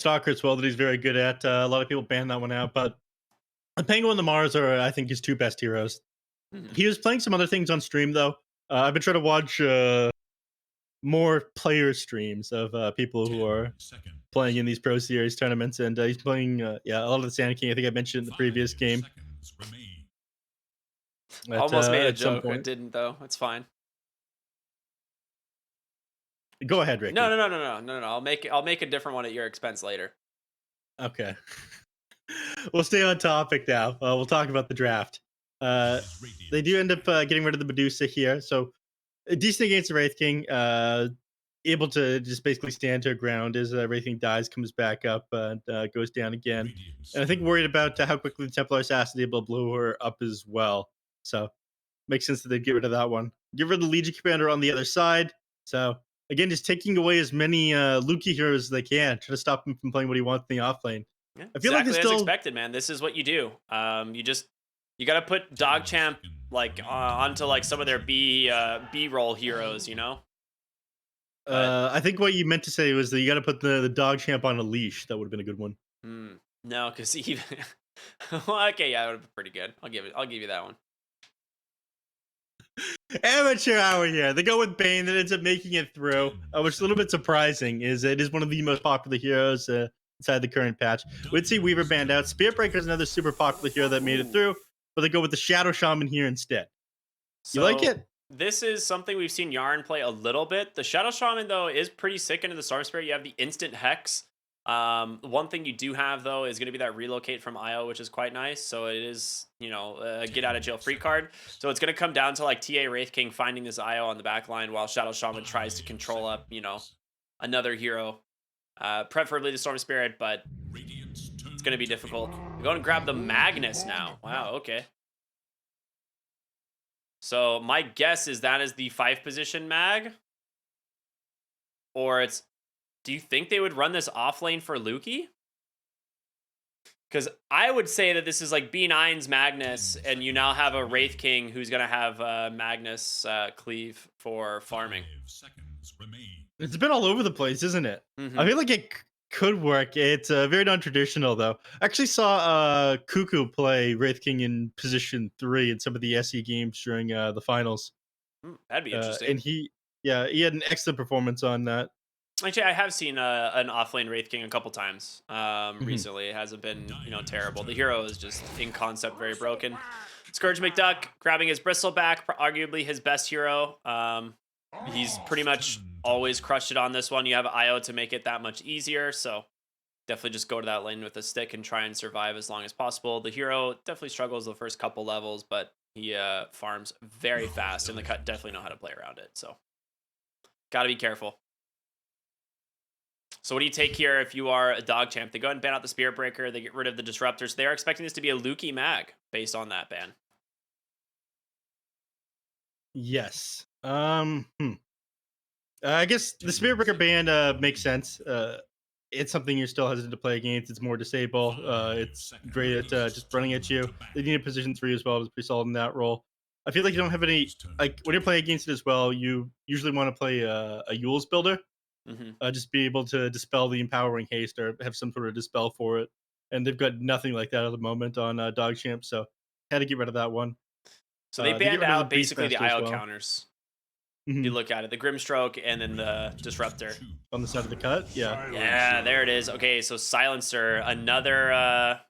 Stalker as well that he's very good at. A lot of people ban that one out, but the Penguin and the Mars are, I think, his two best heroes. Mhm. He was playing some other things on stream though. I've been trying to watch more player streams of people who 10 are playing seconds. in these Pro Series tournaments, and he's playing, yeah, a lot of the Sand King. I think I mentioned in the 5 previous game seconds remain. Almost made a at some joke. It point. didn't though. It's fine. Go ahead, No, Ricky. no, no, no, no, no, no. I'll make a different one at your expense later. Okay. We'll stay on topic now. We'll talk about the draft. This Uh, is they Radiant's do end up turn. getting rid of the Medusa here, so decent against the Wraith King. Able to just basically stand her ground as Wraith King dies, comes back up, and goes down again. Radiant's And I think turn. worried about how quickly the Templar Assassin is able to blow her up as well. So makes sense that they'd get rid of that one. Get rid of the Legion Commander on the other side. So again, just taking away as many Luki heroes as they can, try to stop him from playing what he wants in the off lane. Yeah, I feel like there's exactly as still expected, man. This is what you do. You got to put 10 DogChamp seconds like remaining. onto like some of their B roll heroes, you know. But I think what you meant to say was that you got to put the dog champ on a leash. That would have been a good one. no, because even well, okay, yeah, that would be pretty good. I'll give you that one. Amateur hour here. They go with Bane that ends up making it through, 10 which is a little bit seconds. surprising. Is it is one of the most popular heroes inside the current patch. We'd see Weaver Dominance banned out. turn. Spearbreaker is another super popular hero that made it Ooh. through, but they go with the Shadow Shaman here instead. You like So it? this is something we've seen Yarn play a little bit. The Shadow Shaman though is pretty sick into the Storm Spirit. You have the instant Hex. One thing you do have though is going to be that relocate from IO, which is quite nice. So it is, a get out of jail free card. So it's going to come down to like TA Wraith King finding this IO on the back line while Shadow Shaman tries to 5 control up, seconds. another hero. Preferably the Storm Spirit, but Radiant's turn it's going to be to difficult. pick. We're going to grab the Magnus now. Wow, okay. So my guess is that is the 5 position mag, or it's. Do you think they would run this off lane for Luki? Because I would say that this is like B9's Magnus, 10 and you now seconds have a Wraith remaining. King who's gonna have Magnus cleave for farming. 5 seconds remain. It's been all over the place, isn't it? I Mm-hmm. feel like it could work. It's very non-traditional though. I actually saw Cuckoo play Wraith King in position 3 in some of the SE games during the finals. That'd be interesting. And yeah, he had an excellent performance on that. Actually, I have seen an offlane Wraith King a couple times Mhm. recently. It hasn't been, Dyer's terrible. The turn. hero is just in concept very broken. Scourge McDuck grabbing his bristle back, arguably his best hero. He's pretty much Turn to always pick. crushed it on this one. You have IO to make it that much easier, so definitely just go to that lane with a stick and try and survive as long as possible. The hero definitely struggles the first couple levels, but he farms very fast, and the cut definitely know how to play around it. So, gotta be careful. So what do you take here if you are a DogChamp? They go ahead and ban out the Spirit Breaker. They get rid of the Disruptors. They are expecting this to be a Luki mag based on that ban. Yes. I guess the 10 Spirit Breaker ban seconds makes remaining. sense. It's something you're still hesitant to play against. It's more disable. 5 It's great at seconds. just running at you. Turn to back. They need a position 3 as well. It's pretty solid in that role. I feel like you don't have any Radiant's turn like to when you're playing pick. against it as well. You usually want to play a Yule's builder. Mm-hmm. Just be able to dispel the empowering haste or have some sort of dispel for it. And they've got nothing like that at the moment on DogChamp, so had to get rid of that one. So they They get banned rid of the out basically the Beastmaster as IO well. counters. If you Mhm. look at it, the Grimstroke and then the Radiant Disruptor. choose. On the side of the cut, yeah. Yeah, there it is. Okay, so Silencer, another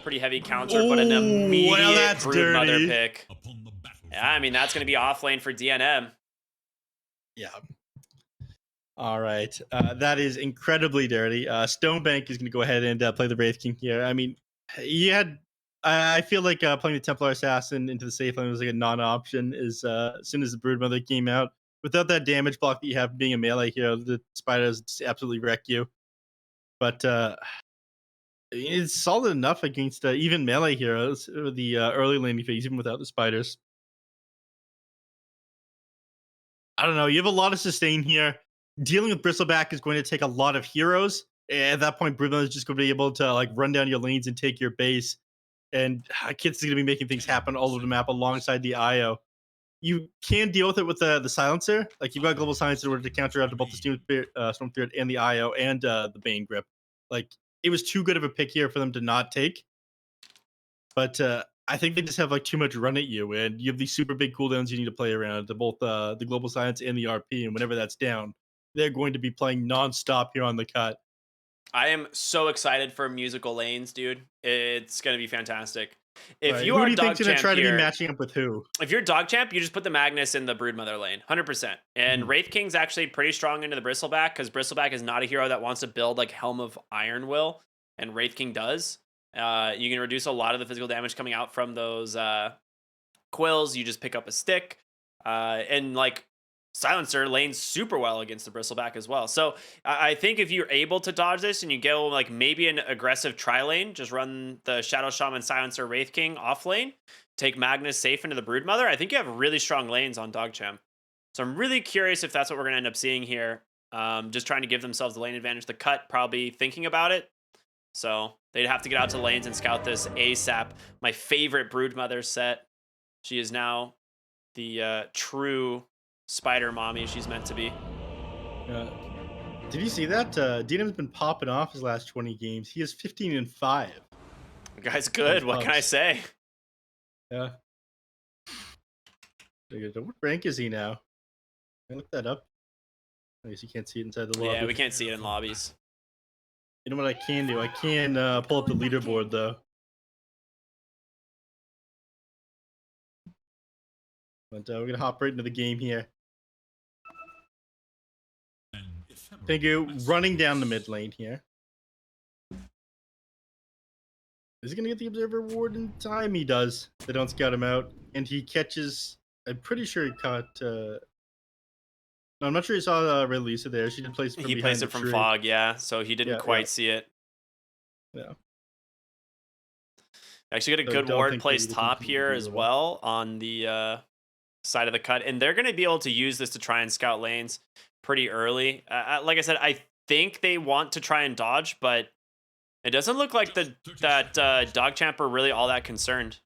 pretty heavy counter, but an Oh, well, immediate that's Broodmother dirty. pick. Upon the battlefield. Yeah, I mean, that's going to be off lane for DNM. Yeah. All right. That is incredibly dirty. Stonebank is going to go ahead and play the Wraith King here. I mean, he had. I feel like playing the Templar Assassin into the safe lane was like a non-option. As soon as the Broodmother came out, without that damage block that you have being a melee hero, the spiders just absolutely wreck you. But it's solid enough against even melee heroes or the early laning phase, even without the spiders. I don't know. You have a lot of sustain here. Dealing with Bristleback is going to take a lot of heroes. At that point, Bruno is just going to be able to like run down your lanes and take your base. And Kit's going to be making things happen all over the map alongside the IO. You can deal with it with the silencer. Like you've got global silencer in order to counter out to both the Storm Spirit and the IO and the Bane Grip. Like, it was too good of a pick here for them to not take. But I think they just have like too much run at you, and you have these super big cooldowns you need to play around to both the global science and the RP. And whenever that's down, they're going to be playing nonstop here on the cut. I am so excited for musical lanes, dude. It's gonna be fantastic. If Right. you Who are do you think's going to DogChamp try to be here, matching up with who? if you're DogChamp, you just put the Magnus in the Broodmother lane, 100%. And Wraith King's actually pretty strong into the Bristleback because Bristleback is not a hero that wants to build like Helm of Iron Will, and Wraith King does. You can reduce a lot of the physical damage coming out from those quills. You just pick up a stick, and like Silencer lanes super well against the Bristleback as well. So I think if you're able to dodge this and you go like maybe an aggressive tri lane, just run the Shadow Shaman, Silencer, Wraith King off lane, take Magnus safe into the Broodmother, I think you have really strong lanes on DogChamp. So I'm really curious if that's what we're going to end up seeing here. Just trying to give themselves the lane advantage. The cut probably thinking about it. So they'd have to get out to lanes and scout this ASAP. My favorite Broodmother set. She is now the true spider mommy she's meant to be. Did you see that? DNM's been popping off his last 20 games. He is 15-5. The guy's good. What can I say? Yeah. What rank is he now? Can I look that up? I guess you can't see it inside the lobby. Yeah, we can't see it in lobbies. You know what I can do? I can pull up the leaderboard, though. But we're going to hop right into the game here. Thank you. Running down the mid lane here. Is he going to get the Observer Award in time? He does. They don't scout him out. And he catches... I'm pretty sure he caught... No, I'm not sure he saw Relisa there. She did place it from He placed it from fog, yeah. So he didn't quite see it. Yeah. Actually got a good ward placed top here as well on the side of the cut. And they're going to be able to use this to try and scout lanes pretty early. Like I said, I think they want to try and dodge, but it doesn't look like that DogChamp are really all that concerned.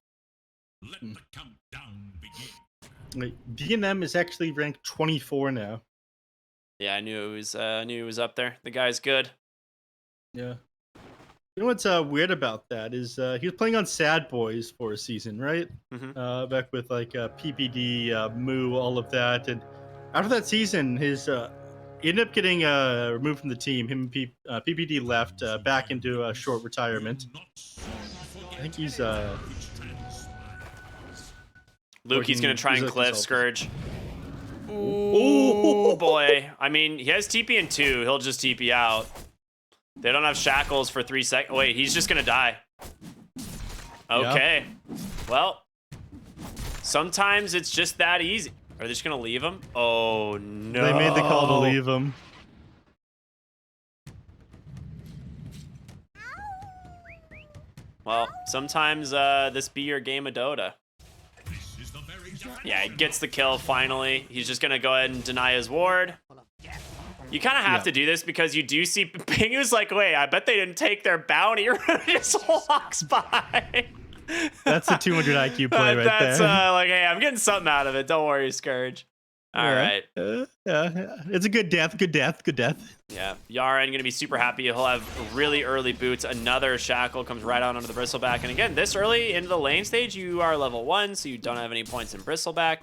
Let the countdown begin. Wait, DNM is actually ranked 24 now. Yeah, I knew it was up there. The guy's good. Yeah. You know what's weird about that is he was playing on Sad Boys for a season, right? Mm-hmm. Back with like PPD, Moo, all of that, and after that season, his he ended up getting removed from the team. Him and PPD left back into a short retirement. I think he's Luki's gonna try and cliff Scourge. Ooh, boy. I mean, he has TP in 2. He'll just TP out. They don't have shackles for 3 seconds. Wait, he's just gonna die. Okay. Yeah. Well, sometimes it's just that easy. Are they just gonna leave him? Oh no. They made the call to leave him. Well, sometimes this be your game of Dota. Yeah, he gets the kill finally. He's just gonna go ahead and deny his ward. You kind of have to do this because you do see Pingu's like, wait, I bet they didn't take their bounty. Just walks by. That's a 200 IQ play right that's, there. That's like, hey, I'm getting something out of it. Don't worry, Scourge. All right. Yeah, it's a good death. Good death. Good death. Yeah, Yaren gonna be super happy. He'll have really early boots. Another shackle comes right out onto the Bristleback. And again, this early into the lane stage, you are level 1, so you don't have any points in Bristleback.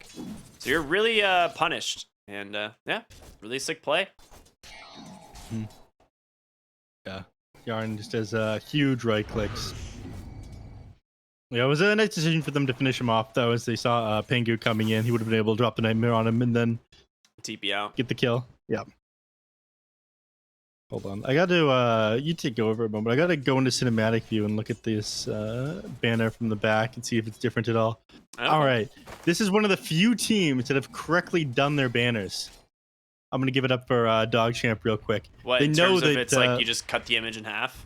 So you're really punished. And yeah, really sick play. Yeah, Yaren just has huge right clicks. Yeah, it was a nice decision for them to finish him off, though, as they saw Pingu coming in. He would have been able to drop the Nightmare on him and then TP out. Get the kill. Yeah. Hold on. I got to, you take over a moment. I got to go into cinematic view and look at this banner from the back and see if it's different at all. All right. This is one of the few teams that have correctly done their banners. I'm going to give it up for DogChamp real quick. What, they in know terms that of it's like you just cut the image in half?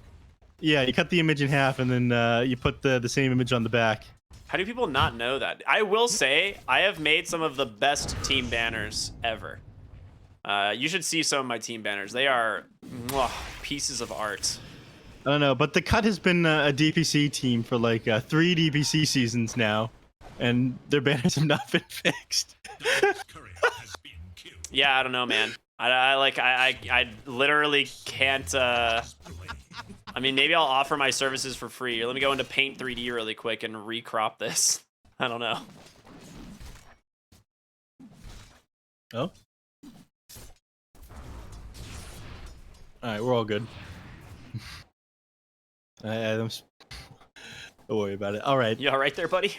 Yeah, you cut the image in half and then you put the same image on the back. How do people not know that? I will say, I have made some of the best team banners ever. You should see some of my team banners. They are pieces of art. I don't know, but the cut has been a DPC team for like 3 DPC seasons now, and their banners have not been fixed. Yeah, I don't know, man. I literally can't I mean, maybe I'll offer my services for free. Let me go into Paint 3D really quick and recrop this. I don't know. Oh. All right, we're all good. Don't worry about it. All right. You all right there, buddy?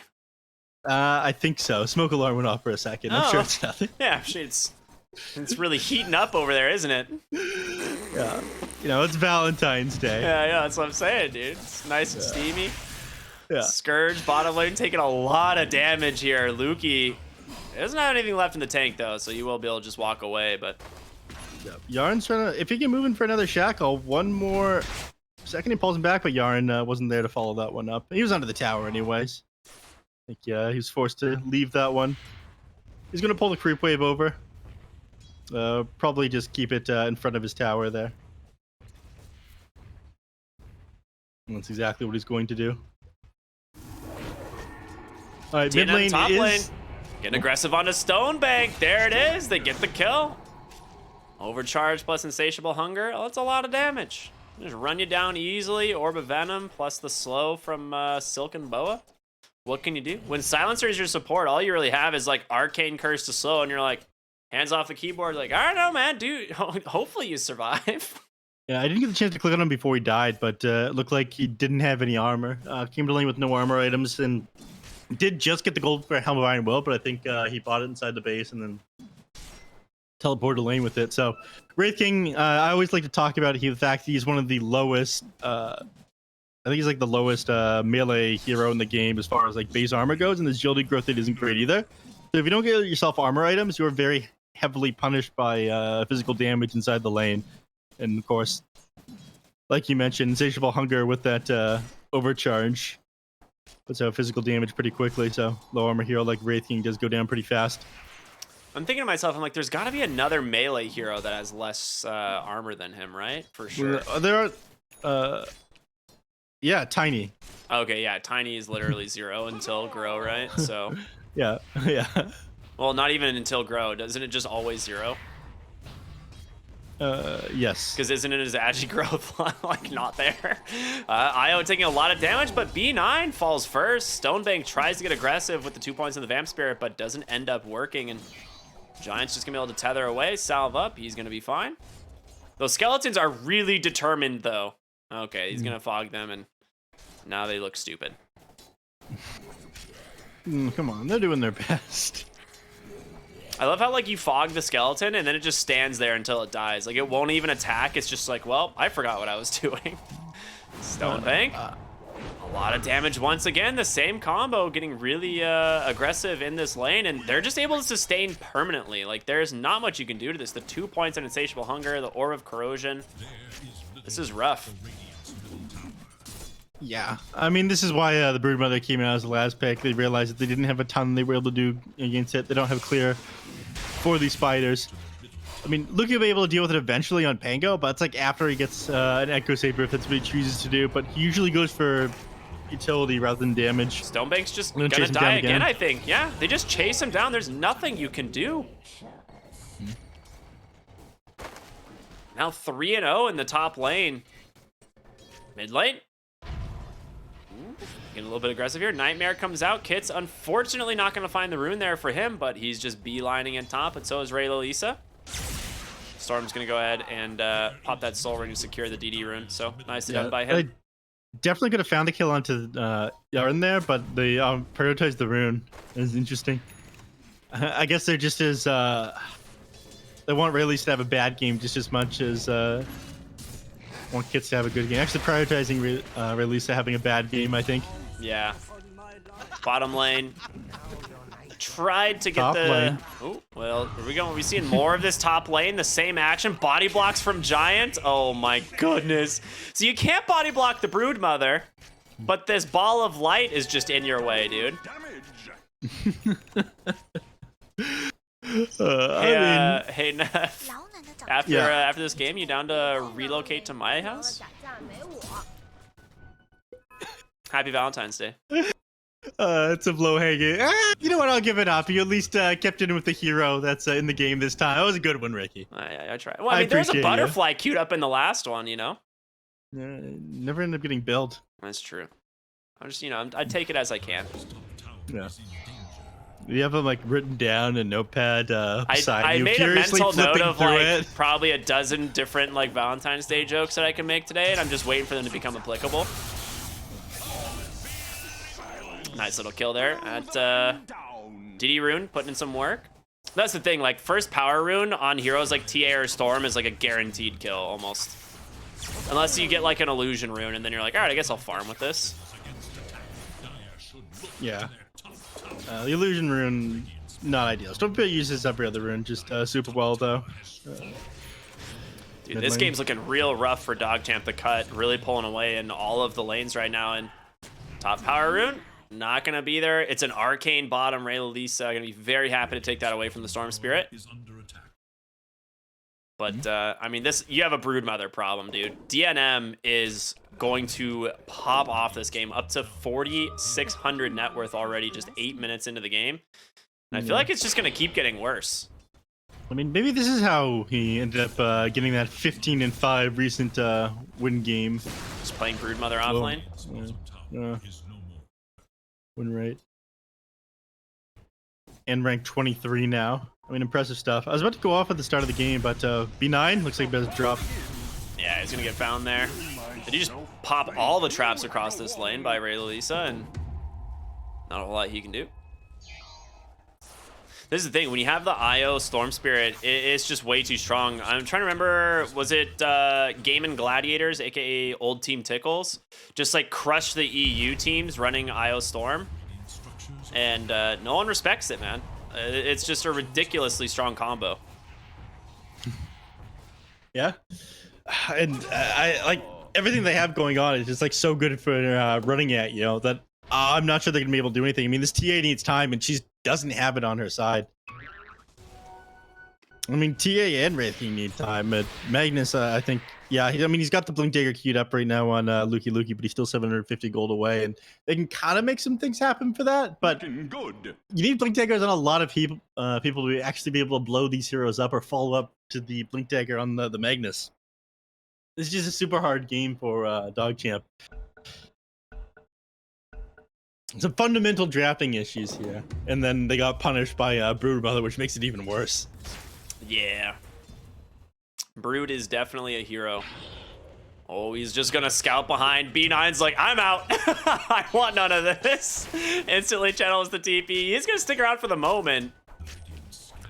I think so. Smoke alarm went off for a second. I'm sure it's nothing. Yeah, actually, it's really heating up over there, isn't it? Yeah. You know, it's Valentine's Day. Yeah, that's what I'm saying, dude. It's nice and steamy. Yeah. Scourge, bottom lane, taking a lot of damage here. Lukey doesn't have anything left in the tank, though, so you will be able to just walk away, but... Yeah. Yarn's trying to... If he can move in for another shackle, one more second he pulls him back, but Yarn wasn't there to follow that one up. He was under the tower anyways. I think, yeah, he was forced to leave that one. He's going to pull the creep wave over. Probably just keep it in front of his tower there. And that's exactly what he's going to do. All right, mid lane top is... lane. Getting aggressive onto Stonebank. There it is. They get the kill. Overcharge plus Insatiable Hunger. Oh, that's a lot of damage. Just run you down easily. Orb of Venom plus the slow from Silken Boa. What can you do? When Silencer is your support, all you really have is like Arcane Curse to slow, and you're like, hands off the keyboard, like, I don't know, man, dude. Hopefully you survive. Yeah, I didn't get the chance to click on him before he died, but it looked like he didn't have any armor. Came to lane with no armor items, and did just get the gold for Helm of Iron Will, but I think he bought it inside the base and then teleported to lane with it. So, Wraith King, I always like to talk about the fact that he's one of the lowest, I think he's like the lowest melee hero in the game as far as like base armor goes, and his agility growth rate isn't great either. So if you don't get yourself armor items, you're very heavily punished by physical damage inside the lane. And of course, like you mentioned, Insatiable Hunger with that overcharge puts out physical damage pretty quickly. So low armor hero like Wraith King does go down pretty fast. I'm thinking to myself, I'm like, there's got to be another melee hero that has less armor than him, right? For sure. There are, yeah, Tiny. Okay, yeah, Tiny is literally 0 until Grow, right? So. Yeah, yeah. Well, not even until Grow. Doesn't it just always 0? Yes. Because isn't it his agi growth like not there? Io taking a lot of damage, but B9 falls first. Stonebank tries to get aggressive with the 2 points in the Vamp Spirit, but doesn't end up working. And Giant's just gonna be able to tether away, salve up. He's gonna be fine. Those skeletons are really determined, though. Okay, he's gonna fog them, and now they look stupid. Come on, they're doing their best. I love how, like, you fog the skeleton, and then it just stands there until it dies. Like, it won't even attack. It's just like, well, I forgot what I was doing. Stonebank. A lot of damage once again. The same combo getting really aggressive in this lane, and they're just able to sustain permanently. Like, there's not much you can do to this. The 2 points on Insatiable Hunger, the Orb of Corrosion. This is rough. Yeah, I mean, this is why the Broodmother came out as the last pick. They realized that they didn't have a ton they were able to do against it. They don't have clear for these spiders. I mean, Luke will be able to deal with it eventually on Pango, but it's like after he gets an Echo Saber, if that's what he chooses to do. But he usually goes for utility rather than damage. Stonebank's just gonna die again, I think. Yeah, they just chase him down. There's nothing you can do. Now 3-0 in the top lane. Mid lane. Getting a little bit aggressive here. Nightmare comes out. Kit's unfortunately not going to find the rune there for him, but he's just beelining in top, and so is Ray Lisa. Storm's going to go ahead and pop that soul ring to secure the DD rune, so nicely done by him. I definitely could have found the kill onto Yarn there, but they prioritized the rune. It's interesting. I guess they're just as... they want Ray Lisa to have a bad game just as much as... want Kits to have a good game. Actually, prioritizing Ray Lisa having a bad game, I think. Yeah. Bottom lane. Tried to get top lane. Oh, well, are we going? Are we seeing more of this top lane? The same action. Body blocks from Giant. Oh my goodness. So you can't body block the Broodmother, but this ball of light is just in your way, dude. Hey, Neph. After this game, you down to relocate to my house? Happy Valentine's Day. It's a blow hanging. You know what? I'll give it up. You at least kept in with the hero that's in the game this time. That was a good one, Ricky. I tried. Well, I mean, there was a butterfly queued up in the last one, you know? Never end up getting billed. That's true. I'm just, I take it as I can. Yeah. You have them like written down in notepad. I made a mental note of like probably a dozen different like Valentine's Day jokes that I can make today, and I'm just waiting for them to become applicable. Nice little kill there at DD Rune, putting in some work. That's the thing, like first power rune on heroes like TA or Storm is like a guaranteed kill almost. Unless you get like an illusion rune and then you're like, all right, I guess I'll farm with this. Yeah. The illusion rune, not ideal. Stormpear uses every other rune just super well though. Dude, this game's looking real rough for DogChamp to cut, really pulling away in all of the lanes right now. And top power rune, not gonna be there. It's an arcane bottom. Ray Lisa gonna be very happy to take that away from the Storm Spirit. But I mean, you have a Broodmother problem, dude. DNM is going to pop off this game up to 4,600 net worth already, just 8 minutes into the game. And I feel like it's just gonna keep getting worse. I mean, maybe this is how he ended up getting that 15-5 recent win game. Just playing Broodmother offlane. Yeah. Win rate. And ranked 23 now. I mean, impressive stuff. I was about to go off at the start of the game, but B9 looks like a bit of a drop. Yeah, he's gonna get found there. Did he just pop all the traps across this lane by Ray Lisa, and not a whole lot he can do. This is the thing, when you have the IO Storm Spirit, it's just way too strong. I'm trying to remember, was it Game and Gladiators, aka Old Team Tickles? Just like crush the EU teams running IO Storm. And no one respects it, man. It's just a ridiculously strong combo. Yeah. And I like everything they have going on is just like so good for running at, that I'm not sure they're gonna be able to do anything. I mean, this TA needs time, and she doesn't have it on her side. I mean, TA and Wraith King need time, but Magnus, I think, yeah. I mean, he's got the Blink Dagger queued up right now on Lukey, but he's still 750 gold away, and they can kind of make some things happen for that. But you need Blink Daggers on a lot of people to actually be able to blow these heroes up or follow up to the Blink Dagger on the Magnus. This is just a super hard game for DogChamp. Some fundamental drafting issues here, and then they got punished by Broodmother, which makes it even worse. Yeah. Brood is definitely a hero. Oh, he's just gonna scout behind. B9's like, I'm out. I want none of this. Instantly channels the TP. He's gonna stick around for the moment.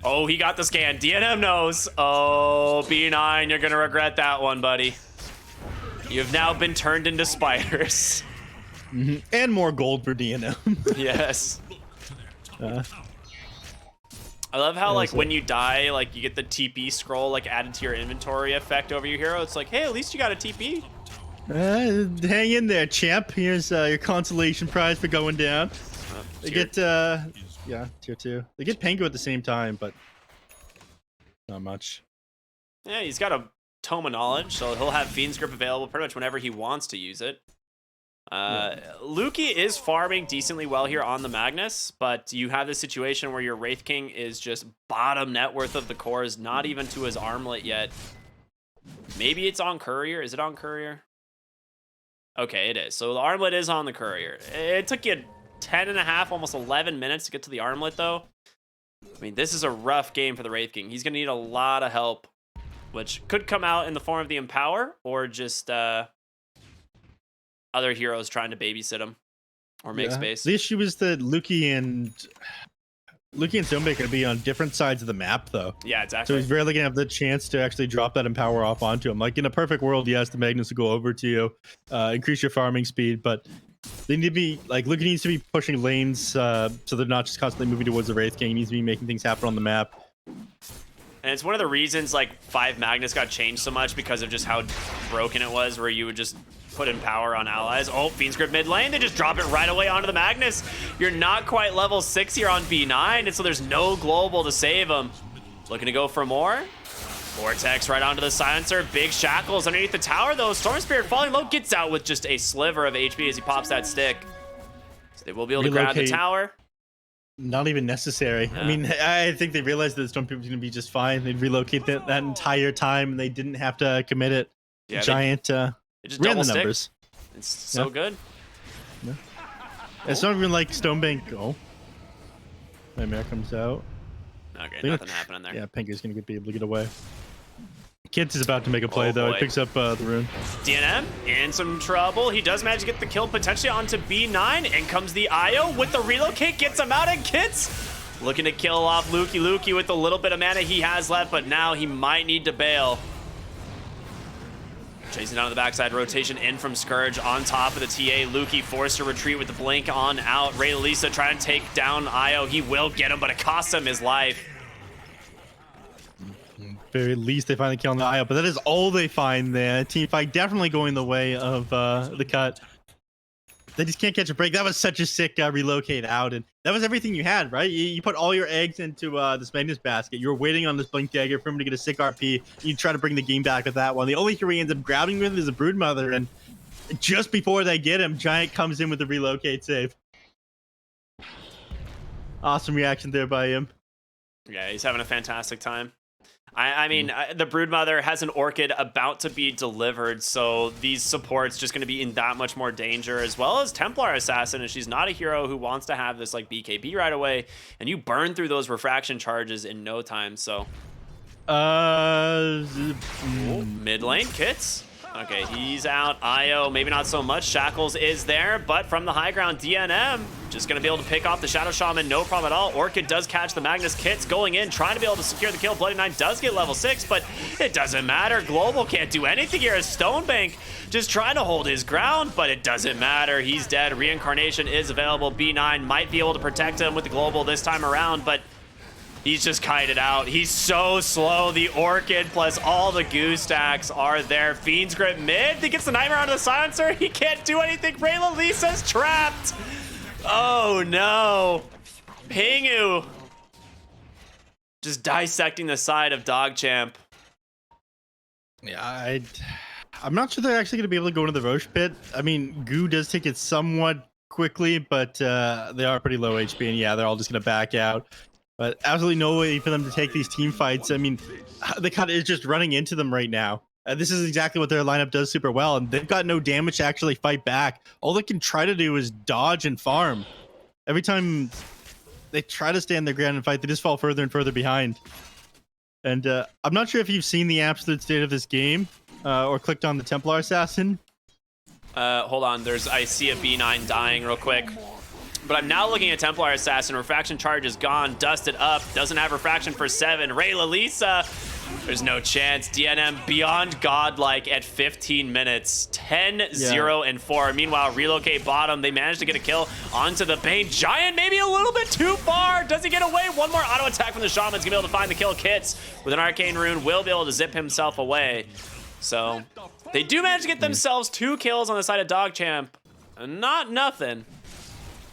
Oh, he got the scan. DNM knows. Oh, B9, you're gonna regret that one, buddy. You've now been turned into spiders. Mm-hmm. And more gold for DNM. Yes. I love how like when you die, like you get the TP scroll like added to your inventory effect over your hero. It's like, hey, at least you got a TP. Hang in there, champ. Here's your consolation prize for going down. They get yeah, tier 2. They get Pengu at the same time, but not much. Yeah, he's got a Tome of Knowledge, so he'll have Fiend's Grip available pretty much whenever he wants to use it. Lukey is farming decently well here on the Magnus, but you have this situation where your Wraith King is just bottom net worth of the cores, not even to his armlet yet. Maybe it's on Courier. Is it on Courier? Okay, it is. So the armlet is on the Courier. It took you 10.5, almost 11 minutes to get to the armlet, though. I mean, this is a rough game for the Wraith King. He's going to need a lot of help, which could come out in the form of the Empower or just other heroes trying to babysit him or make space. The issue is that Lukey and Stonebake are going to be on different sides of the map, though. Yeah, exactly. So he's rarely going to have the chance to actually drop that Empower off onto him. Like, in a perfect world, yes, the Magnus will go over to you, increase your farming speed, but they need to be, like, Lukey needs to be pushing lanes so they're not just constantly moving towards the Wraith King. He needs to be making things happen on the map. And it's one of the reasons, like, 5 Magnus got changed so much because of just how broken it was, where you would just put in power on allies. Oh, Fiend's Grip mid lane. They just drop it right away onto the Magnus. You're not quite level 6 here on B9, and so there's no global to save him. Looking to go for more. Vortex right onto the silencer. Big shackles underneath the tower, though. Storm Spirit falling low gets out with just a sliver of HP as he pops that stick. So they will be able to grab the tower. Not even necessary. Yeah. I mean, I think they realized that the Storm People was going to be just fine. They'd relocate that entire time, and they didn't have to commit it. Yeah, Giant. It just Ran double the stick. numbers. It's so good. Yeah. It's not even like Stonebank. Oh. Nightmare comes out. Okay, nothing happening there. Yeah, Pinker's gonna be able to get away. Kids is about to make a play though. Boy. He picks up the rune. DNM in some trouble. He does manage to get the kill potentially onto B9. In comes the IO with the relocate. Gets him out, and Kits looking to kill off Lukey with the little bit of mana he has left, but now he might need to bail. Chasing down the backside, rotation in from Scourge on top of the TA. Lukey forced to retreat with the blink on out. Ray Lisa trying to take down IO. He will get him, but it costs him his life. Very least they find the kill on the IO, but that is all they find there. Team fight definitely going the way of the cut. They just can't catch a break. That was such a sick relocate out, and that was everything you had, right? You put all your eggs into this Magnus basket. You were waiting on this Blink Dagger for him to get a sick RP. You try to bring the game back with that one. The only hero he ends up grabbing with is a Broodmother, and just before they get him, Giant comes in with the relocate save. Awesome reaction there by him. Yeah, he's having a fantastic time. I mean, the Broodmother has an Orchid about to be delivered, so these supports just going to be in that much more danger, as well as Templar Assassin, and she's not a hero who wants to have this like BKB right away, and you burn through those refraction charges in no time. So mid lane, Kits. Okay, he's out. IO, maybe not so much. Shackles is there, but from the high ground, DNM just going to be able to pick off the Shadow Shaman, no problem at all. Orchid does catch the Magnus. Kits going in, trying to be able to secure the kill. Bloody Nine does get level 6, but it doesn't matter. Global can't do anything here as Stonebank just trying to hold his ground, but it doesn't matter. He's dead. Reincarnation is available. B9 might be able to protect him with the Global this time around, but he's just kited out. He's so slow. The Orchid plus all the goo stacks are there. Fiend's Grip mid. He gets the Nightmare onto the Silencer. He can't do anything. Rayla Lisa's trapped. Oh no. Pingu just dissecting the side of DogChamp. Yeah, I'm not sure they're actually going to be able to go into the Roche pit. I mean, Goo does take it somewhat quickly, but they are pretty low HP, and yeah, they're all just going to back out. But absolutely no way for them to take these team fights. I mean, the cut is just running into them right now. This is exactly what their lineup does super well, and they've got no damage to actually fight back. All they can try to do is dodge and farm. Every time they try to stand their ground and fight, they just fall further and further behind. And I'm not sure if you've seen the absolute state of this game or clicked on the Templar Assassin. Hold on, I see a B9 dying real quick. But I'm now looking at Templar Assassin. Refraction charge is gone, dusted up, doesn't have refraction for 7. Ray Lalisa, there's no chance. DNM beyond godlike at 15 minutes, 10, 0, and 4. Meanwhile, relocate bottom, they managed to get a kill onto the Bane. Giant maybe a little bit too far. Does he get away? One more auto attack from the Shaman's gonna be able to find the kill. Kits with an arcane rune will be able to zip himself away. So they do manage to get themselves 2 kills on the side of DogChamp. Not nothing.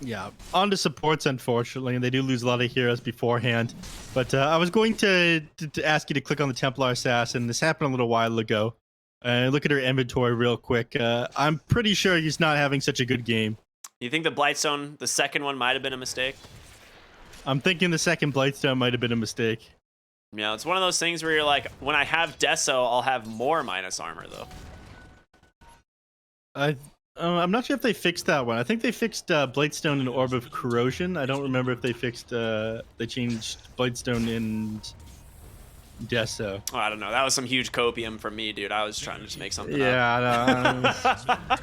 Yeah, on to supports, unfortunately, and they do lose a lot of heroes beforehand. But I was going to ask you to click on the Templar Assassin. This happened a little while ago. Look at her inventory real quick. I'm pretty sure he's not having such a good game. You think the Blightstone, the second one, might have been a mistake? I'm thinking the second Blightstone might have been a mistake. Yeah, it's one of those things where you're like, when I have Deso, I'll have more minus armor, though. I'm not sure if they fixed that one. I think they fixed Blightstone and Orb of Corrosion. I don't remember if they fixed, they changed Blightstone in Deso. Oh, I don't know. That was some huge copium from me, dude. I was trying to just make something up. Yeah,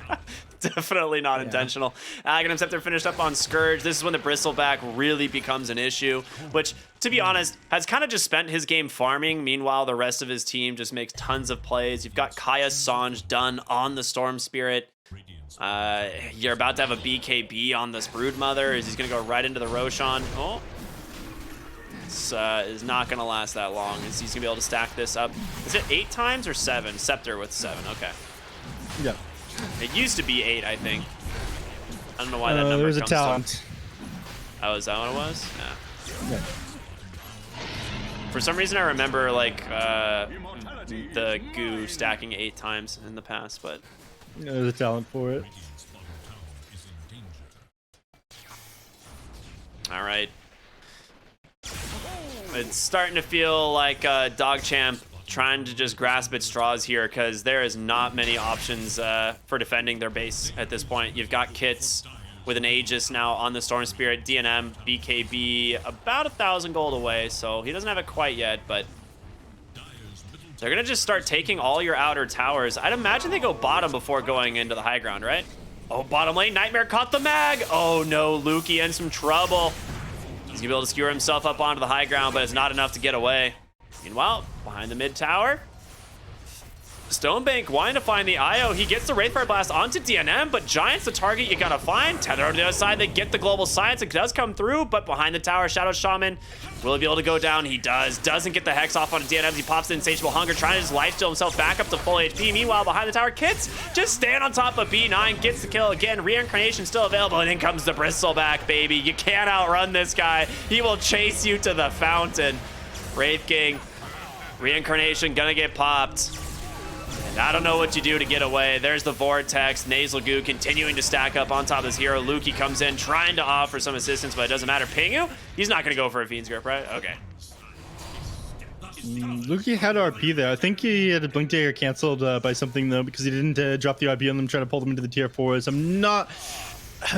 Definitely not intentional. Aghanim Scepter finished up on Scourge. This is when the Bristleback really becomes an issue, which, to be honest, has kind of just spent his game farming. Meanwhile, the rest of his team just makes tons of plays. You've got Kaya Sanj done on the Storm Spirit. You're about to have a BKB on this Broodmother. He's going to go right into the Roshan. Oh. This is not going to last that long. He's going to be able to stack this up. Is it 8 times or 7? Scepter with 7. Okay. Yeah. It used to be 8, I think. I don't know why that number there's comes a talent. Oh, is that what it was? Yeah. For some reason, I remember, like, the goo stacking 8 times in the past, but... There's a talent for it. All right. It's starting to feel like DogChamp trying to just grasp at straws here because there is not many options for defending their base at this point. You've got Kits with an Aegis now on the Storm Spirit, DNM, BKB about 1,000 gold away, so he doesn't have it quite yet, but they're gonna just start taking all your outer towers. I'd imagine they go bottom before going into the high ground, right? Oh, bottom lane, Nightmare caught the mag. Oh no, Lukey in some trouble. He's gonna be able to skewer himself up onto the high ground, but it's not enough to get away. Meanwhile, behind the mid tower, Stonebank wanting to find the IO. He gets the Wraithfire Blast onto DNM, but Giant's the target you gotta find. Tether on the other side, they get the Global Science. It does come through, but behind the tower, Shadow Shaman, will he be able to go down? He does. Doesn't get the Hex off onto DNM. He pops the Insatiable Hunger, trying to just lifesteal himself back up to full HP. Meanwhile, behind the tower, Kits just stand on top of B9, gets the kill again. Reincarnation still available, and in comes the Bristleback, baby. You can't outrun this guy. He will chase you to the fountain. Wraith King, Reincarnation gonna get popped. And I don't know what you do to get away. There's the Vortex. Nasal Goo continuing to stack up on top of this hero. Lukey comes in trying to offer some assistance, but it doesn't matter. Pingu, he's not going to go for a Fiend's Grip, right? Okay. Lukey had RP there. I think he had a Blink Dagger canceled by something, though, because he didn't drop the RP on them, trying to pull them into the tier 4s. I'm not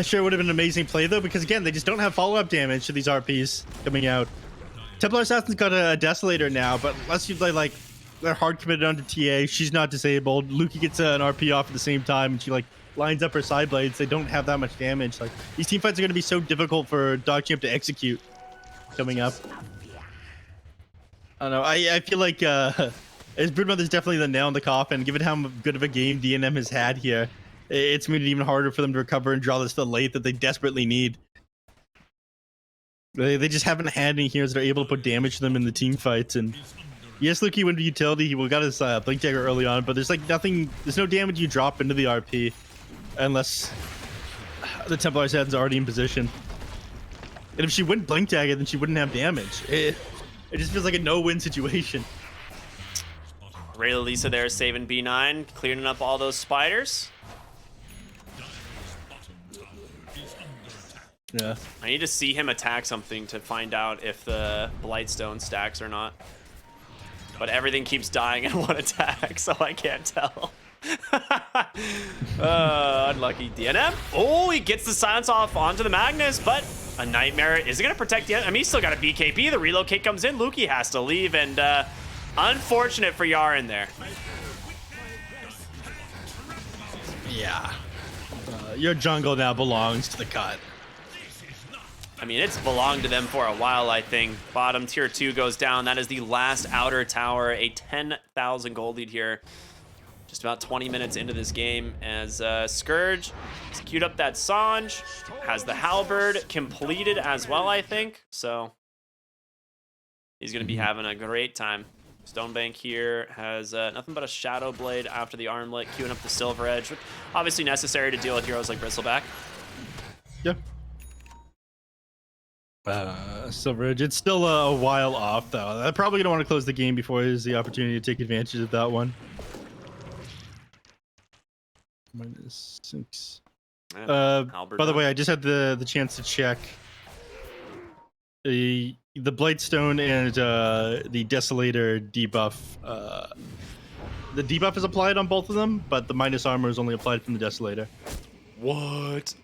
sure it would have been an amazing play, though, because, again, they just don't have follow-up damage to these RPs coming out. Templar Assassin's got a Desolator now, but unless you play, like, they're hard committed onto TA. She's not disabled. Lukey gets an RP off at the same time, and she like lines up her side blades. They don't have that much damage. Like these team fights are going to be so difficult for DogChamp to execute coming up. I don't know. I feel like as Broodmother's definitely the nail in the coffin. Given how good of a game DNM has had here, it's made it even harder for them to recover and draw this to late that they desperately need. They just haven't had any heroes that are able to put damage to them in the team fights. And yes, Lukey went to utility. He got his Blink Dagger early on, but there's like nothing. There's no damage you drop into the RP unless the Templar Assassin's already in position. And if she wouldn't Blink Dagger, then she wouldn't have damage. It just feels like a no-win situation. Ray Lisa there saving B9, clearing up all those spiders. Yeah. I need to see him attack something to find out if the Blightstone stacks or not. But everything keeps dying in one attack, so I can't tell. Unlucky DNM. Oh, he gets the silence off onto the Magnus, but a Nightmare isn't going to protect the... I mean, he's still got a BKB. The relocate comes in. Lukey has to leave, and unfortunate for Yaren there. Yeah. Your jungle now belongs to the cut. I mean, it's belonged to them for a while, I think. Bottom tier 2 goes down. That is the last outer tower. A 10,000 gold lead here. Just about 20 minutes into this game as Scourge has queued up that Sange. Has the Halberd completed as well, I think. So he's going to be having a great time. Stonebank here has nothing but a Shadow Blade after the Armlet, queuing up the Silver Edge. Which obviously necessary to deal with heroes like Bristleback. Yep. Silver Edge. It's still a while off, though. I'm probably going to want to close the game before there's the opportunity to take advantage of that one. -6. By the way, I just had the chance to check. The Blightstone and the Desolator debuff. The debuff is applied on both of them, but the minus armor is only applied from the Desolator. What?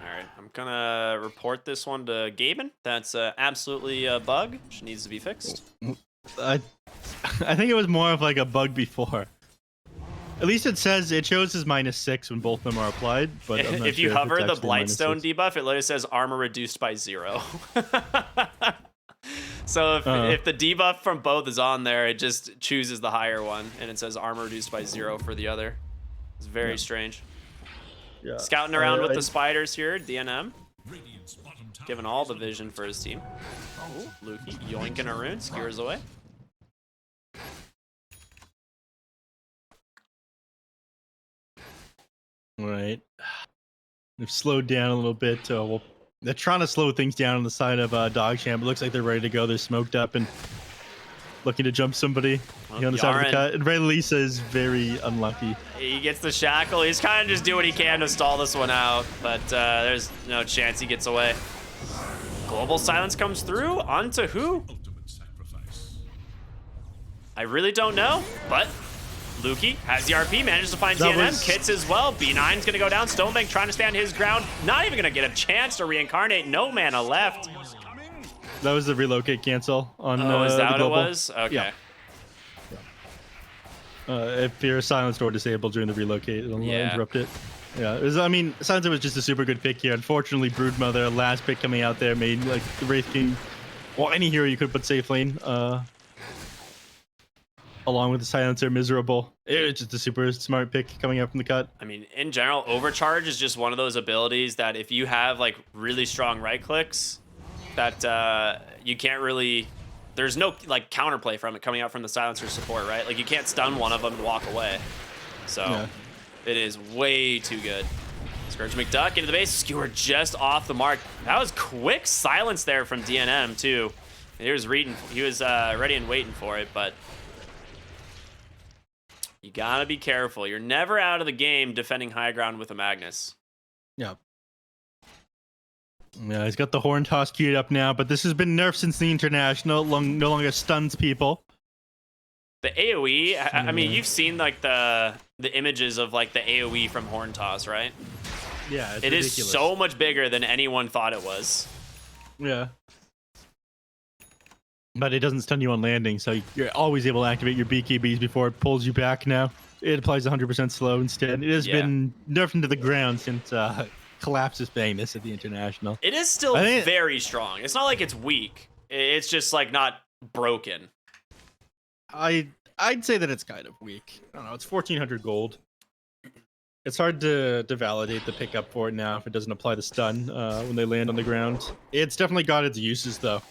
Alright, I'm gonna report this one to Gaben. That's absolutely a bug, which needs to be fixed. I think it was more of like a bug before. At least it shows as -6 when both of them are applied. But I'm not if you sure hover it's the actually Blightstone -6. debuff, it literally says armor reduced by 0. So if the debuff from both is on there, it just chooses the higher one, and it says armor reduced by 0 for the other. It's very strange. Yeah. Scouting around with the spiders here, DNM. Giving all the vision for his team. Oh, Lukey yoinking a rune, skewers away. All right. They've slowed down a little bit. Well, they're trying to slow things down on the side of DogChamp. It looks like they're ready to go. They're smoked up and looking to jump somebody on the side of the cut. And Ray Lisa is very unlucky. He gets the shackle. He's kind of just doing what he can to stall this one out, but there's no chance he gets away. Global silence comes through. On to who? I really don't know, but Lukey has the RP, manages to find DNM, Kits as well. B9's gonna go down. Stonebank trying to stand his ground. Not even gonna get a chance to reincarnate. No mana left. That was the relocate cancel on is that the what global. it was? Okay. Yeah. If you're silenced or disabled during the relocate, it'll interrupt it. Yeah, I mean, Silencer was just a super good pick here. Unfortunately, Broodmother, last pick coming out there, made like the Wraith King, well, any hero you could put safe lane, along with the Silencer, miserable. It was just a super smart pick coming out from the cut. I mean, in general, Overcharge is just one of those abilities that if you have like really strong right clicks, that you can't really. There's no like counterplay from it coming out from the Silencer support, right? Like you can't stun one of them and walk away. So it is way too good. Scourge McDuck into the base. Skewer just off the mark. That was quick silence there from DNM too. He was reading. He was ready and waiting for it, but you gotta be careful. You're never out of the game defending high ground with a Magnus. Yeah. Yeah, he's got the horn toss queued up now, but this has been nerfed since the international. No longer stuns people. The AoE, I mean, you've seen like the images of like the AoE from horn toss, right? Yeah, it's it ridiculous. Is so much bigger than anyone thought it was. Yeah. But it doesn't stun you on landing, so you're always able to activate your BKBs before it pulls you back now. It applies 100% slow instead. It has been nerfed into the ground since Collapses banged this at the international. It is still very strong. It's not like it's weak. It's just like not broken. I'd say that it's kind of weak. I don't know. It's 1,400 gold. It's hard to validate the pickup for it now if it doesn't apply the stun when they land on the ground. It's definitely got its uses though.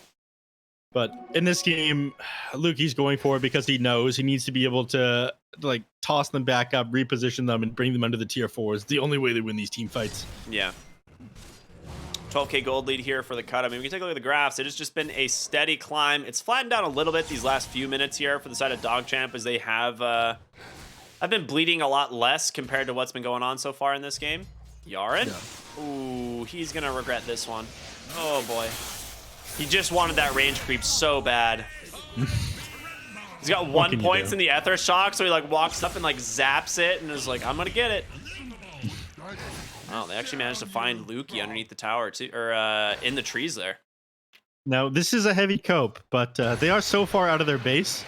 But in this game, Lukey's going for it because he knows he needs to be able to like toss them back up, reposition them, and bring them under the tier 4s. The only way they win these team fights. Yeah. 12k gold lead here for the cut. I mean, we can take a look at the graphs. It has just been a steady climb. It's flattened down a little bit these last few minutes here for the side of DogChamp as they have I've been bleeding a lot less compared to what's been going on so far in this game. Yaren? Yeah. Ooh, he's going to regret this one. Oh, boy. He just wanted that range creep so bad. He's got 1 point in the Ether Shock, so he like walks up and like zaps it and is like, I'm going to get it. Oh, they actually managed to find Lukey underneath the tower, too, or in the trees there. Now, this is a heavy cope, but they are so far out of their base.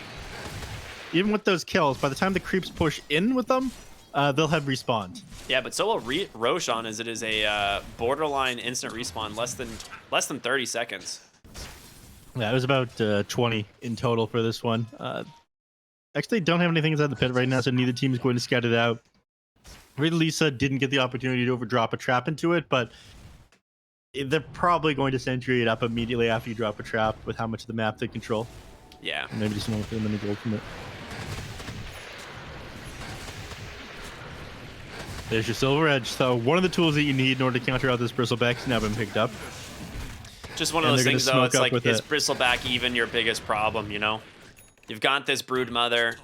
Even with those kills, by the time the creeps push in with them, they'll have respawned. Yeah, but so will Roshan, as it is a borderline instant respawn, less than 30 seconds. Yeah, it was about 20 in total for this one. Actually, don't have anything inside the pit right now, so neither team is going to scout it out. Lisa didn't get the opportunity to overdrop a trap into it, but they're probably going to sentry it up immediately after you drop a trap with how much of the map they control. Yeah. And maybe just want to many gold from it. There's your Silver Edge. So one of the tools that you need in order to counter out this Bristleback has now been picked up. Just one of those things, though. It's like, is Bristleback even your biggest problem, you know? You've got this Broodmother,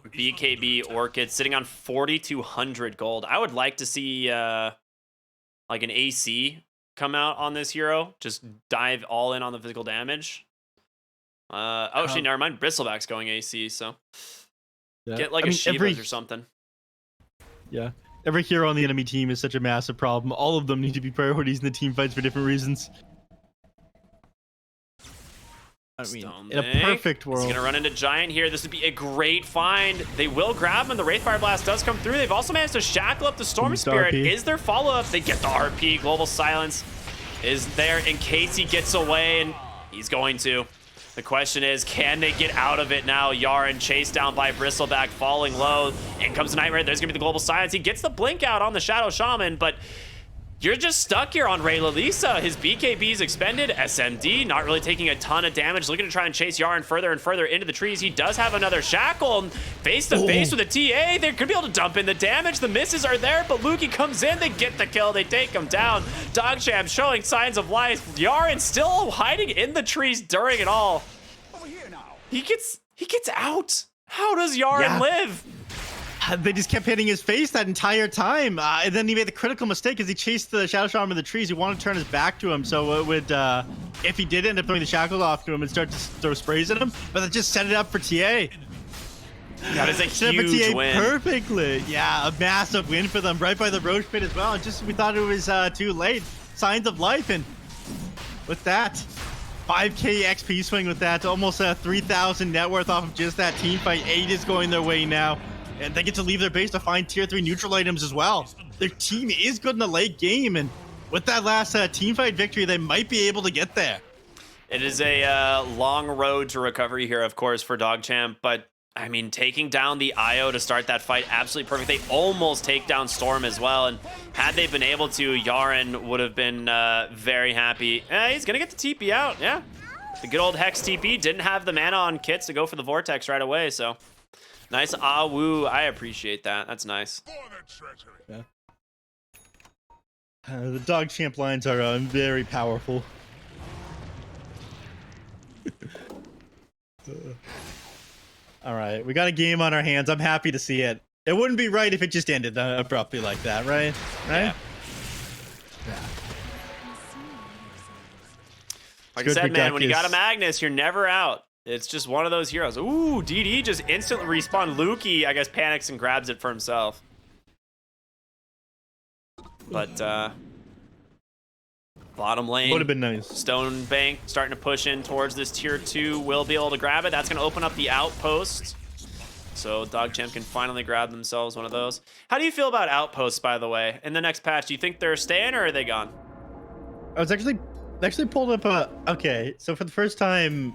BKB, Orchid sitting on 4,200 gold. I would like to see like an AC come out on this hero. Just dive all in on the physical damage. Actually, never mind. Bristleback's going AC, so get like a Shiva's or something. Yeah. Every hero on the enemy team is such a massive problem. All of them need to be priorities in the team fights for different reasons. I mean, in a perfect world. He's going to run into Giant here. This would be a great find. They will grab him, and the Wraithfire Blast does come through. They've also managed to shackle up the Stormy Spirit. Is there follow-up? They get the RP. Global Silence is there in case he gets away, and he's going to. The question is, can they get out of it now? Yaren chased down by Bristleback, falling low. In comes the Nightmare. There's going to be the Global Silence. He gets the blink out on the Shadow Shaman, but you're just stuck here on Ray Lalisa. His BKB's expended. SMD not really taking a ton of damage. Looking to try and chase Yaren further and further into the trees. He does have another shackle. Face to face with a TA. They could be able to dump in the damage. The misses are there, but Lukey comes in. They get the kill. They take him down. DogChamp showing signs of life. Yaren still hiding in the trees during it all. Over here now. He gets out. How does Yaren live? They just kept hitting his face that entire time. And then he made the critical mistake as he chased the Shadow Shaman in the trees. He wanted to turn his back to him. So it would, if he did end up throwing the shackles off to him and start to throw sprays at him, but it just set it up for TA. That is a huge 78 win. perfectly. Yeah, a massive win for them right by the Roche pit as well. And just we thought it was too late. Signs of life, and with that, 5k XP swing with that, almost 3,000 net worth off of just that team fight. 8 is going their way now, and they get to leave their base to find tier 3 neutral items as well. Their team is good in the late game, and with that last team fight victory, they might be able to get there. It is a long road to recovery here, of course, for DogChamp, but I mean, taking down the IO to start that fight, absolutely perfect. They almost take down Storm as well, and had they been able to, Yaren would have been very happy. He's gonna get the TP out, yeah. The good old Hex TP, didn't have the mana on kits to go for the Vortex right away, so. Nice Awu, I appreciate that, that's nice. Yeah. The DogChamp lines are very powerful. All right, we got a game on our hands. I'm happy to see it. It wouldn't be right if it just ended abruptly like that, right? Right? Yeah. Like I said, man, when you got a Magnus, you're never out. It's just one of those heroes. Ooh, DD just instantly respawned. Lukey, I guess, panics and grabs it for himself. But, bottom lane. Would have been nice. Stone Bank starting to push in towards this tier 2. Will be able to grab it. That's going to open up the outpost. So DogChamp can finally grab themselves one of those. How do you feel about outposts, by the way, in the next patch? Do you think they're staying or are they gone? I was actually pulled up okay, so for the first time,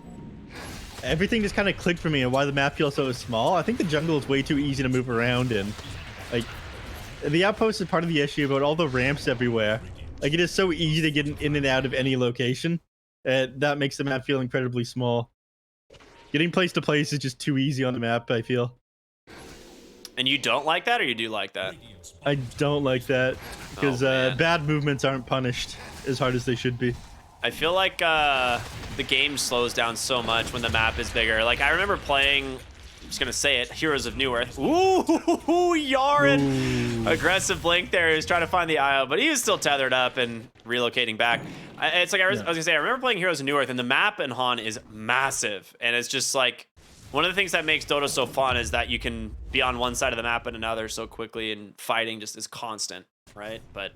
everything just kind of clicked for me and why the map feels so small. I think the jungle is way too easy to move around in. Like, the outpost is part of the issue, but all the ramps everywhere. Like, it is so easy to get in and out of any location. That makes the map feel incredibly small. Getting place to place is just too easy on the map, I feel. And you don't like that, or you do like that? I don't like that, because bad movements aren't punished as hard as they should be. I feel like the game slows down so much when the map is bigger. Like, I remember playing, I'm just gonna say it, Heroes of New Earth. Ooh, Yaren! Ooh. Aggressive blink there. He was trying to find the IO, but he was still tethered up and relocating back. It's like, I was gonna say, I remember playing Heroes of New Earth, and the map in Han is massive. And it's just like, one of the things that makes Dota so fun is that you can be on one side of the map and another so quickly, and fighting just is constant, right? But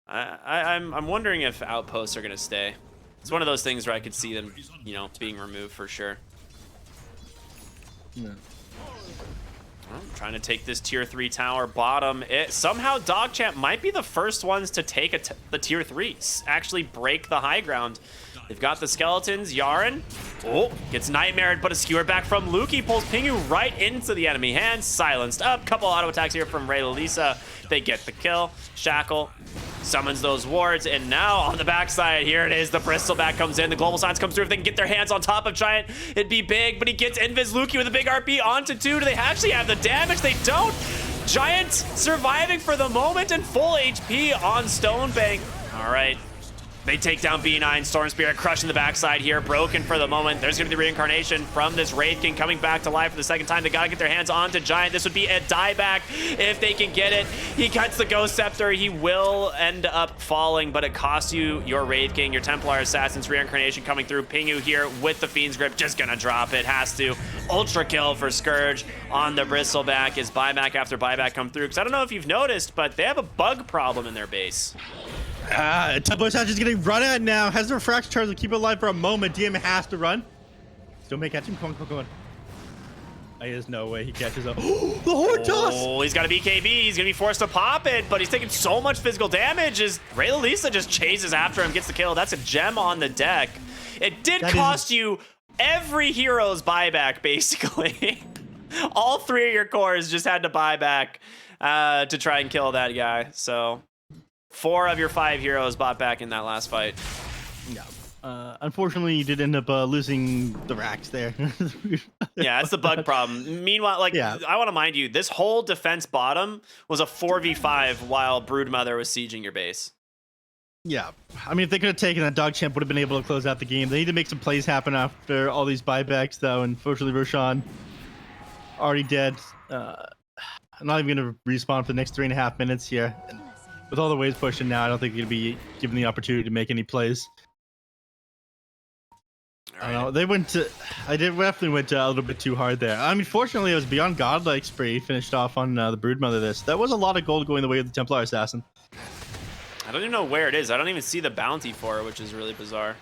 I'm wondering if outposts are gonna stay. It's one of those things where I could see them, you know, being removed for sure. Yeah. Trying to take this tier 3 tower bottom. Somehow DogChamp might be the first ones to take the tier 3s, actually break the high ground. They've got the skeletons. Yaren, gets nightmared, but a skewer back from Lukey pulls Pingu right into the enemy hands. Silenced up. Couple auto attacks here from Ray Lalisa. They get the kill. Shackle summons those wards, and now on the backside, here it is. The Bristleback comes in. The Global Science comes through. If they can get their hands on top of Giant, it'd be big, but he gets Invis Lukey with a big RP onto 2. Do they actually have the damage? They don't. Giant surviving for the moment and full HP on Stonebank. All right. They take down B9, Storm Spirit crushing the backside here, broken for the moment. There's gonna be the reincarnation from this Wraith King coming back to life for the second time. They gotta get their hands onto Giant. This would be a dieback if they can get it. He cuts the Ghost Scepter. He will end up falling, but it costs you your Wraith King, your Templar Assassin's reincarnation coming through. Pingu here with the Fiend's Grip, just gonna drop it, has to. Ultra kill for Scourge on the Bristleback as buyback after buyback come through. Because I don't know if you've noticed, but they have a bug problem in their base. Templar Assassin's getting run at now. Has the refraction charge to keep it alive for a moment. DM has to run. Still may catch him. Come on. There's no way he catches up. The Horde toss! Oh, he's got a BKB. He's going to be forced to pop it, but he's taking so much physical damage as Ray Lalisa just chases after him, gets the kill. That's a gem on the deck. It did cost you every hero's buyback, basically. All 3 of your cores just had to buy back to try and kill that guy. So 4 of your 5 heroes bought back in that last fight. Yeah. Unfortunately, you did end up losing the racks there. Yeah, that's the bug problem. Meanwhile, like, I want to mind you, this whole defense bottom was a 4v5 while Broodmother was sieging your base. Yeah. I mean, if they could have taken that, DogChamp would have been able to close out the game. They need to make some plays happen after all these buybacks, though. And unfortunately, Roshan already dead. I'm not even going to respawn for the next 3.5 minutes here. And with all the waves pushing now, I don't think you're going to be given the opportunity to make any plays. All know. They went to. I definitely went a little bit too hard there. I mean, fortunately, it was beyond godlike spree. Finished off on the Broodmother. That was a lot of gold going the way of the Templar Assassin. I don't even know where it is. I don't even see the bounty for it, which is really bizarre.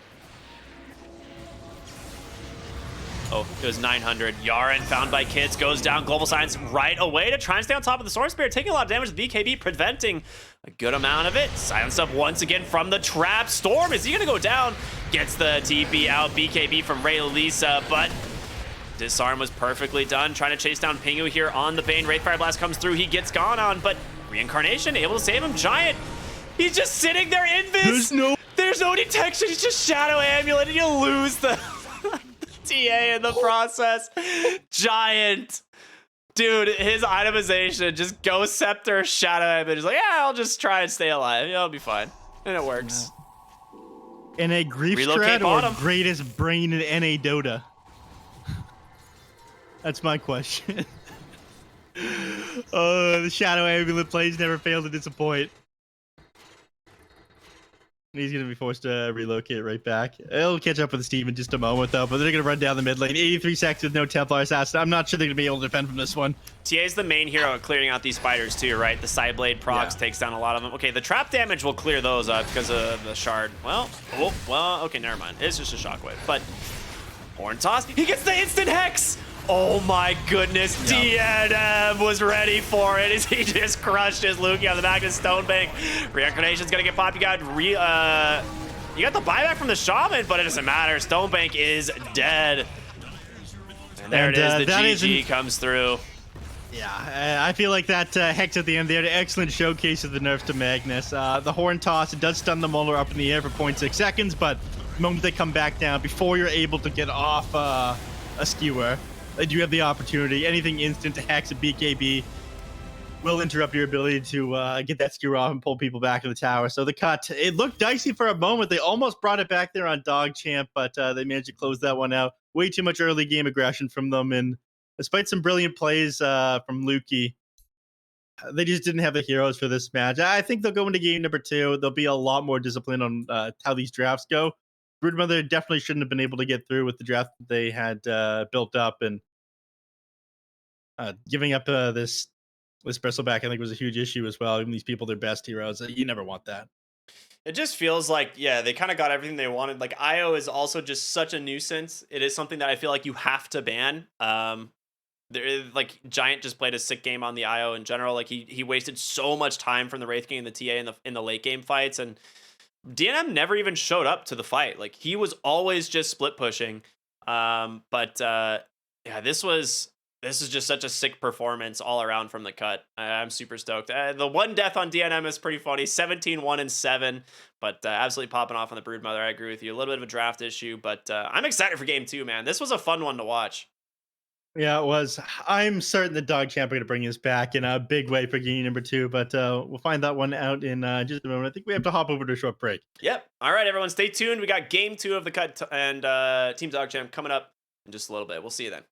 Oh, it was 900. Yaren found by Kids goes down. Global Science right away to try and stay on top of the Sword Spirit, taking a lot of damage. The BKB preventing a good amount of it. Silence up once again from the trap. Storm, is he gonna go down? Gets the TP out. BKB from Ray Lisa, but disarm was perfectly done. Trying to chase down Pingu here on the Bane. Wraith Fire Blast comes through. He gets gone on, but Reincarnation able to save him. Giant, he's just sitting there invis. There's no detection. He's just Shadow Amulet, and you'll lose the TA in the process. Giant. Dude, his itemization, just Ghost Scepter, Shadow Amulet. He's like, yeah, I'll just try and stay alive. Yeah, it'll be fine. And it works. In a grief strat or greatest brain in NA Dota? That's my question. Oh, the Shadow Amulet plays never fail to disappoint. He's going to be forced to relocate right back. It'll catch up with Steve in just a moment, though, but they're going to run down the mid lane. 83 seconds with no Templar Assassin. I'm not sure they're going to be able to defend from this one. TA's the main hero at clearing out these spiders, too, right? The side blade procs takes down a lot of them. Okay, the trap damage will clear those up because of the shard. Well, okay, never mind. It's just a shockwave. But Horn Toss, he gets the instant hex! Oh my goodness, DNM was ready for it as he just crushed his Luki on the back of Stonebank. Reincarnation's gonna get popped. You got the buyback from the Shaman, but it doesn't matter. Stonebank is dead. And there it is, the GG comes through. Yeah, I feel like that Hex at the end there, an excellent showcase of the nerfs to Magnus. The Horn Toss, it does stun the Molar up in the air for 0.6 seconds, but the moment they come back down, before you're able to get off a skewer, you have the opportunity. Anything instant to Hex a BKB will interrupt your ability to get that skewer off and pull people back to the tower. So the cut, it looked dicey for a moment. They almost brought it back there on DogChamp, but they managed to close that one out. Way too much early game aggression from them, and despite some brilliant plays from Luki, they just didn't have the heroes for this match. I think they'll go into game number 2. There'll be a lot more discipline on how these drafts go. Broodmother definitely shouldn't have been able to get through with the draft that they had built up, and giving up this Bristleback, I think, was a huge issue as well. Even these people, their best heroes, you never want that. It just feels like, yeah, they kind of got everything they wanted. Like, IO is also just such a nuisance. It is something that I feel like you have to ban. There is, like, Giant just played a sick game on the IO in general. Like, he wasted so much time from the Wraith King and the TA in the late game fights, and DNM never even showed up to the fight. Like, he was always just split pushing. Yeah, this is just such a sick performance all around from the cut. I'm super stoked. The one death on DNM is pretty funny. 17, 1, and 7, but absolutely popping off on the Broodmother. I agree with you. A little bit of a draft issue, but I'm excited for game 2, man. This was a fun one to watch. Yeah, it was. I'm certain the DogChamp are going to bring us back in a big way for game number 2, but we'll find that one out in just a moment. I think we have to hop over to a short break. Yep. All right, everyone, stay tuned. We got game 2 of the cut and Team DogChamp coming up in just a little bit. We'll see you then.